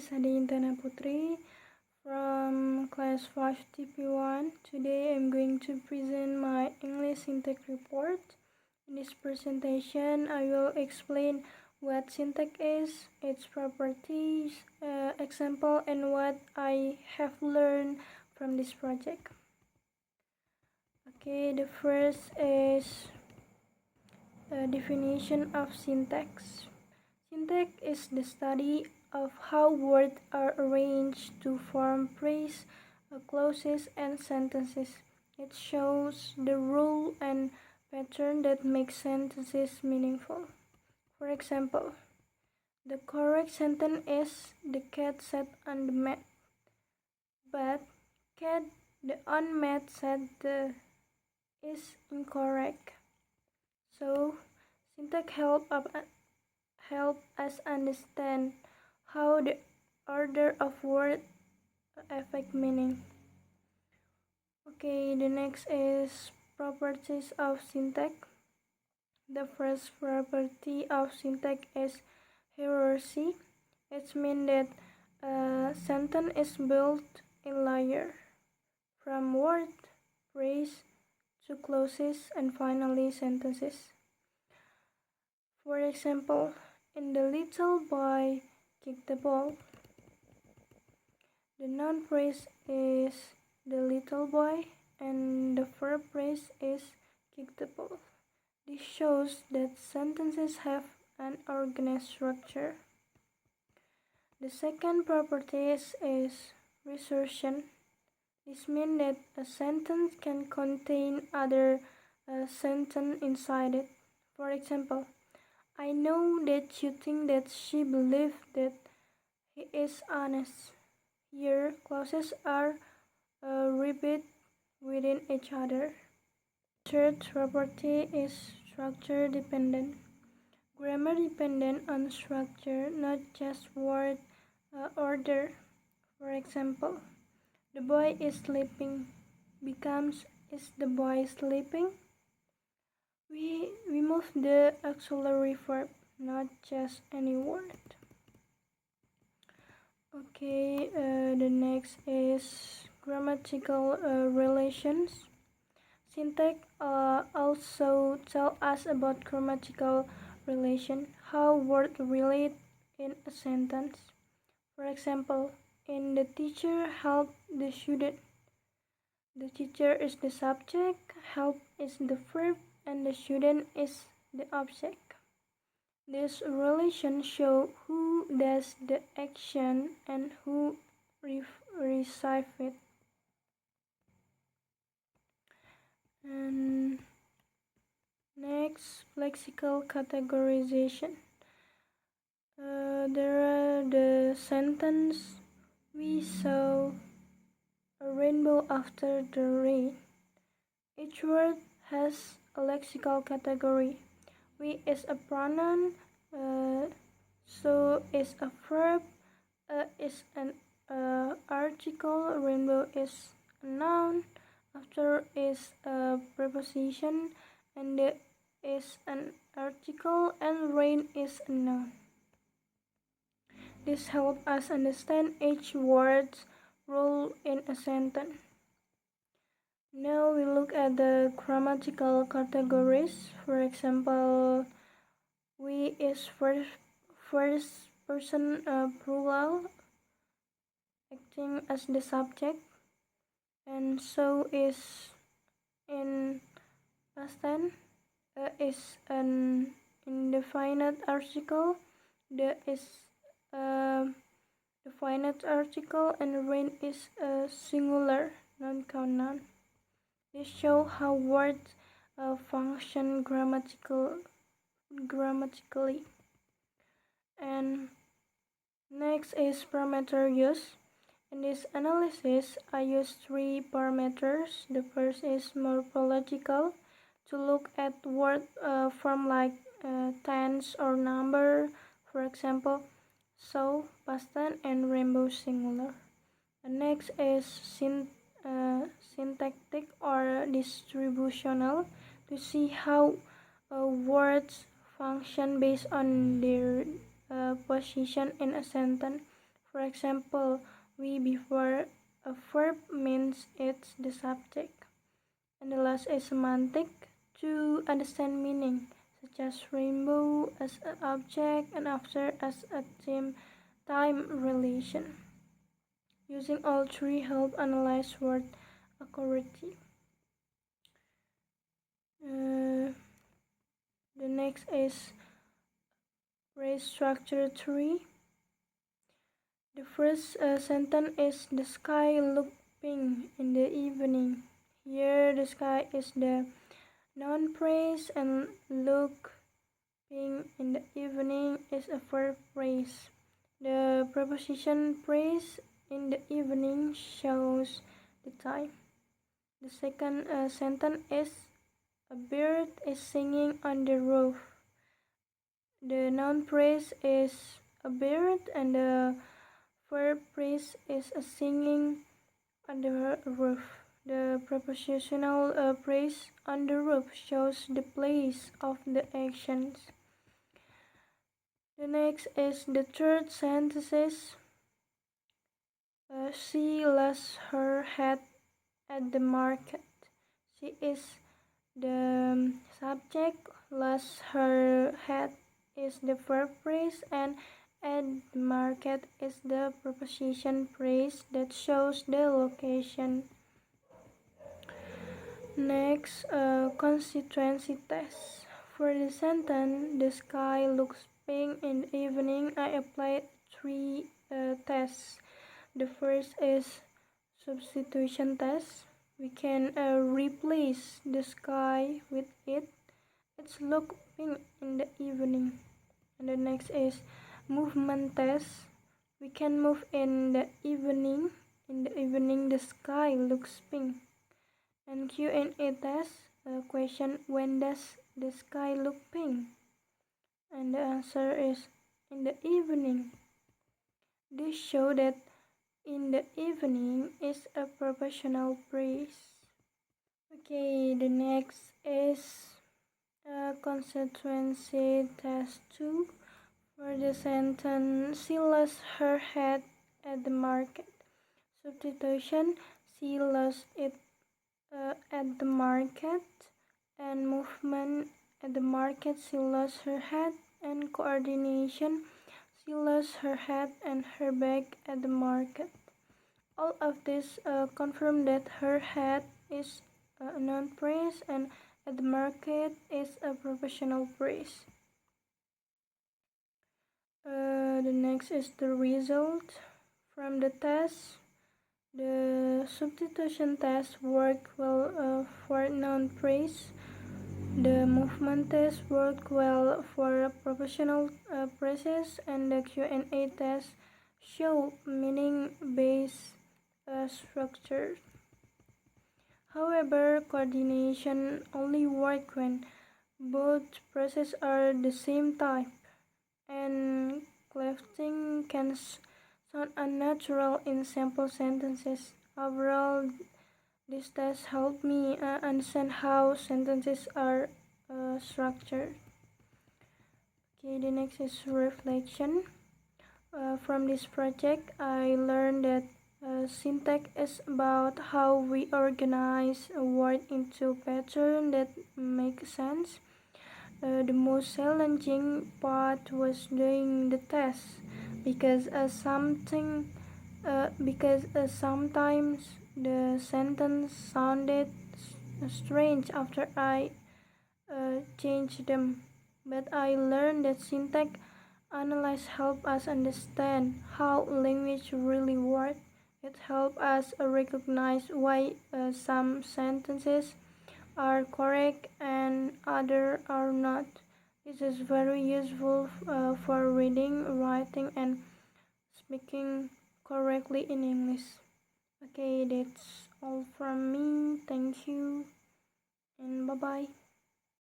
is Adi Intana Putri from class 5 TP1. Today I'm going to present my English syntax report. In this presentation, I will explain what syntax is, its properties, example, and what I have learned from this project. Okay, the first is a definition of syntax. Syntax is the study of how words are arranged to form phrase, clauses, and sentences. It shows the rule and pattern that make sentences meaningful. For example, the correct sentence is the cat sat on the mat, but cat the on mat sat is incorrect. So syntax help us understand how the order of words affect meaning. Okay, the next is properties of syntax. The first property of syntax is hierarchy. It means that a sentence is built in layers, from word, phrase, to clauses, and finally sentences. For example, in the little boy kicked the ball, the noun phrase is the little boy and the verb phrase is kick the ball. This shows that sentences have an organized structure. The second property is resorption. This means that a sentence can contain other sentences inside it. For example, I know that you think that she believes that he is honest. Here, clauses are repeated within each other. Third property is structure dependent. Grammar dependent on structure, not just word order. For example, the boy is sleeping becomes is the boy sleeping? We move the auxiliary verb, not just any word. Okay, the next is grammatical relations. Syntax also tell us about grammatical relation, how words relate in a sentence. For example, in the teacher help the student. The teacher is the subject, help is the verb, and the student is the object. This relation shows who does the action and who receives it. And next, lexical categorization. There are the sentence, we saw a rainbow after the rain. Each word has a lexical category. We is a pronoun, so is a verb, is an article, rainbow is a noun, after is a preposition, and the is an article, and rain is a noun. This helps us understand each word's role in a sentence. Now we look at the grammatical categories. For example, we is first person plural, acting as the subject, and so is in past tense, is an indefinite article, the is a definite article, and rain is a singular non-count noun. This shows how words function grammatically. And next is parameter use. In this analysis, I use 3 parameters. The first is morphological, to look at word form like tense or number. For example, so, past tense, and rainbow singular. The next is syntactic or distributional, to see how words function based on their position in a sentence. For example, we before a verb means it's the subject. And the last is semantic, to understand meaning, such as rainbow as an object and after as a time relation. Using all three help analyze word accurately. The next is phrase structure 3. The first sentence is the sky looked pink in the evening. Here the sky is the noun phrase and look pink in the evening is a verb phrase. The preposition phrase in the evening shows the time. The second sentence is a bird is singing on the roof. The noun phrase is a bird and the verb phrase is a singing on the roof. The prepositional phrase on the roof shows the place of the actions. The next is the third sentence. She lost her hat at the market. She is the subject, lost her hat is the verb phrase, and at the market is the preposition phrase that shows the location. Next, constituency test. For the sentence, the sky looks pink in the evening, I applied three tests. The first is substitution test. We can replace the sky with it. It's look pink in the evening. And the next is movement test. We can move in the evening. In the evening, the sky looks pink. And Q&A test. Question: when does the sky look pink? And the answer is in the evening. This shows that in the evening is a proportional phrase. Okay, the next is constituency test 2. For the sentence, she lost her hat at the market. Substitution: she lost it at the market. And movement: at the market she lost her hat. And coordination: she lost her hat and her bag at the market. All of this confirm that her hat is a noun phrase and at the market is a professional phrase. The next is the result from the test. The substitution test worked well for noun phrase. The movement test worked well for professional phrases, and the Q&A test show meaning-based structure. However, coordination only works when both phrases are the same type, and clefting can sound unnatural in sample sentences. Overall, this test helped me understand how sentences are structured. Okay, the next is reflection. From this project, I learned that syntax is about how we organize a word into patterns that make sense. The most challenging part was doing the test because sometimes the sentence sounded strange after I changed them. But I learned that syntax analysis help us understand how language really works. It helps us recognize why some sentences are correct and others are not. This is very useful for reading, writing, and speaking correctly in English. Okay, that's all from me. Thank you and bye-bye.